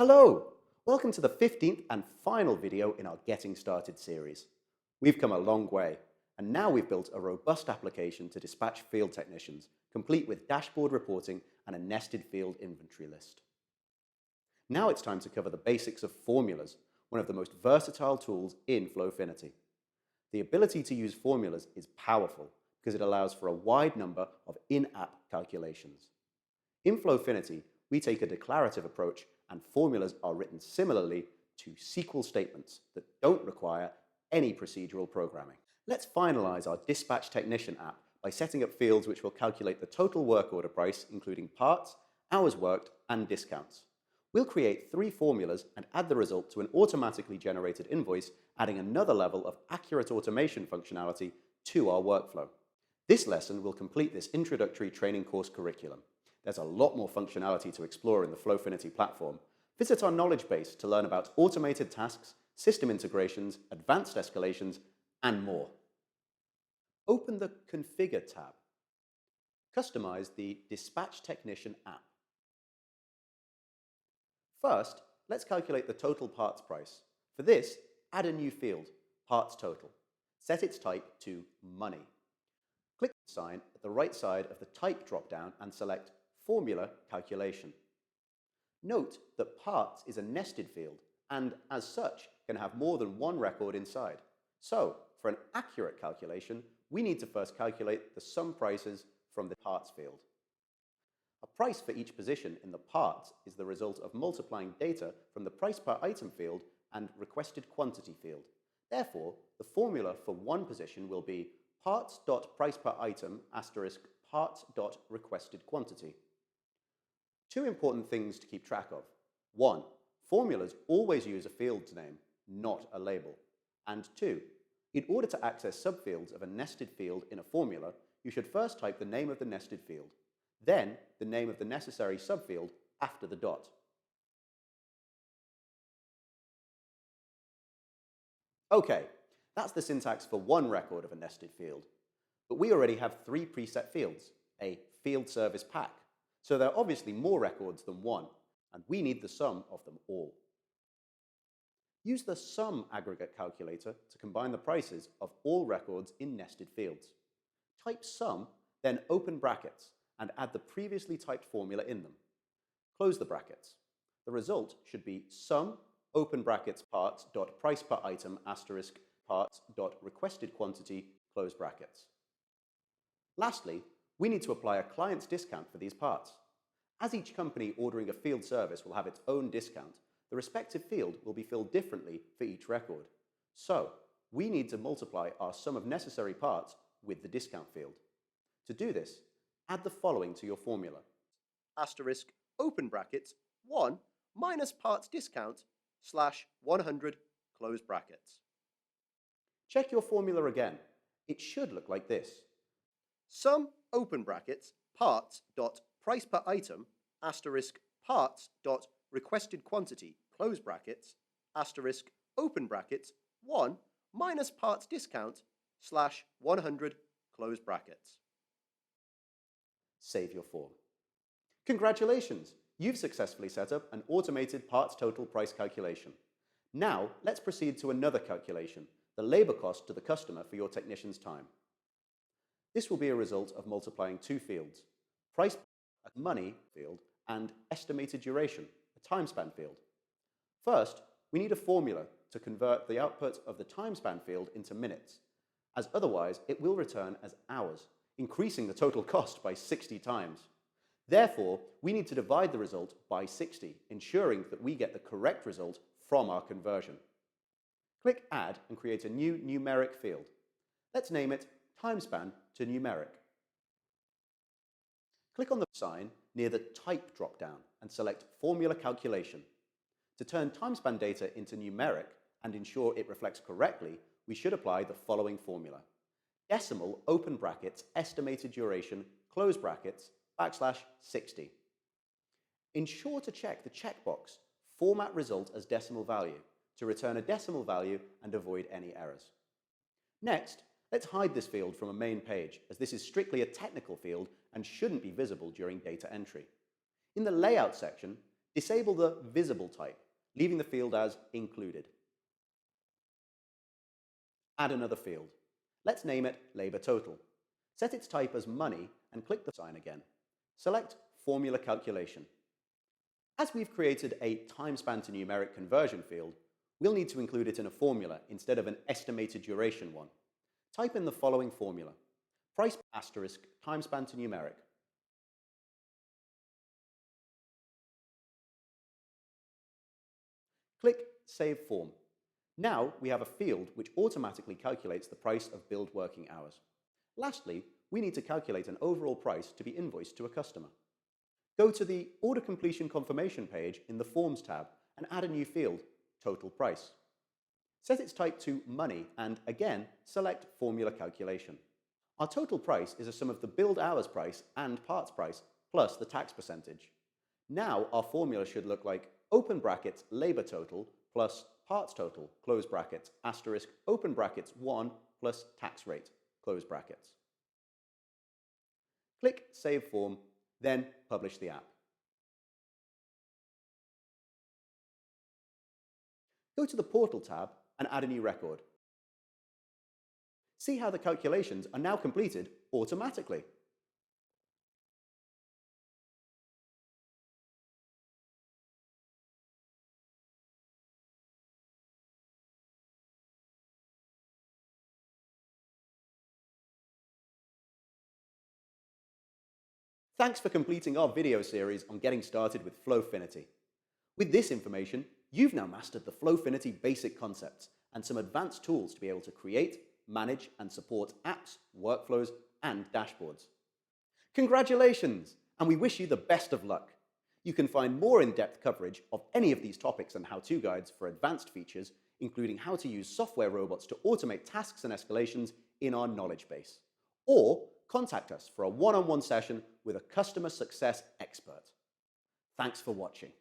Hello! Welcome to the 15th and final video in our Getting Started series. We've come a long way, and now we've built a robust application to dispatch field technicians, complete with dashboard reporting and a nested field inventory list. Now it's time to cover the basics of formulas, one of the most versatile tools in Flowfinity. The ability to use formulas is powerful because it allows for a wide number of in-app calculations. In Flowfinity, we take a declarative approach, and formulas are written similarly to SQL statements that don't require any procedural programming. Let's finalize our Dispatch Technician app by setting up fields which will calculate the total work order price, including parts, hours worked, and discounts. We'll create 3 formulas and add the result to an automatically generated invoice, adding another level of accurate automation functionality to our workflow. This lesson will complete this introductory training course curriculum. There's a lot more functionality to explore in the Flowfinity platform. Visit our knowledge base to learn about automated tasks, system integrations, advanced escalations, and more. Open the Configure tab. Customize the Dispatch Technician app. First, let's calculate the total parts price. For this, add a new field, Parts Total. Set its type to Money. Click the sign at the right side of the Type drop-down and select Formula Calculation. Note that Parts is a nested field and, as such, can have more than one record inside. So, for an accurate calculation, we need to first calculate the sum prices from the Parts field. A price for each position in the Parts is the result of multiplying data from the Price per Item field and Requested Quantity field. Therefore, the formula for one position will be parts.price_per_item asterisk parts.requested_quantity. 2 important things to keep track of. 1. Formulas always use a field's name, not a label. And 2. In order to access subfields of a nested field in a formula, you should first type the name of the nested field, then the name of the necessary subfield after the dot. Okay, that's the syntax for one record of a nested field. But we already have 3 preset fields, a field service pack. So there are obviously more records than one, and we need the sum of them all. Use the sum aggregate calculator to combine the prices of all records in nested fields. Type sum, then open brackets, and add the previously typed formula in them. Close the brackets. The result should be sum open brackets parts.price_per_item asterisk parts.requested_quantity close brackets. Lastly, we need to apply a client's discount for these parts. As each company ordering a field service will have its own discount, the respective field will be filled differently for each record. So, we need to multiply our sum of necessary parts with the discount field. To do this, add the following to your formula. Asterisk open brackets 1 minus parts discount slash 100 close brackets. Check your formula again. It should look like this. Sum open brackets parts.price_per_item asterisk parts.requested_quantity close brackets asterisk open brackets 1 minus parts discount slash 100 close brackets. Save your form. Congratulations! You've successfully set up an automated parts total price calculation. Now, let's proceed to another calculation, the labor cost to the customer for your technician's time. This will be a result of multiplying 2 fields, price, a money field, and estimated duration, a time span field. First, we need a formula to convert the output of the time span field into minutes, as otherwise it will return as hours, increasing the total cost by 60 times. Therefore, we need to divide the result by 60, ensuring that we get the correct result from our conversion. Click Add and create a new numeric field. Let's name it Timespan to Numeric. Click on the sign near the Type drop-down and select Formula Calculation. To turn timespan data into numeric and ensure it reflects correctly, we should apply the following formula. Decimal open brackets estimated duration close brackets backslash 60. Ensure to check the checkbox Format Result as Decimal Value to return a decimal value and avoid any errors. Next, let's hide this field from a main page, as this is strictly a technical field and shouldn't be visible during data entry. In the Layout section, Disable the visible type, leaving the field as included. Add another field. Let's name it labor total. Set its type as money and click the sign again. Select formula calculation. As we've created a time span to numeric conversion field, we'll need to include it in a formula instead of an estimated duration one. Type in the following formula: price asterisk time span to numeric. Click Save Form. Now we have a field which automatically calculates the price of billed working hours. Lastly, we need to calculate an overall price to be invoiced to a customer. Go to the Order Completion Confirmation page in the Forms tab and add a new field, Total Price. Set its type to Money and again select Formula Calculation. Our total price is a sum of the billed hours price and parts price plus the tax percentage. Now our formula should look like open brackets labor total plus parts total, close brackets, asterisk, open brackets 1 plus tax rate, close brackets. Click Save Form, then publish the app. Go to the Portal tab and add a new record. See how the calculations are now completed automatically. Thanks for completing our video series on getting started with Flowfinity. With this information, you've now mastered the Flowfinity basic concepts and some advanced tools to be able to create, manage, and support apps, workflows, and dashboards. Congratulations, and we wish you the best of luck. You can find more in-depth coverage of any of these topics and how-to guides for advanced features, including how to use software robots to automate tasks and escalations in our knowledge base. Or contact us for a one-on-one session with a customer success expert. Thanks for watching.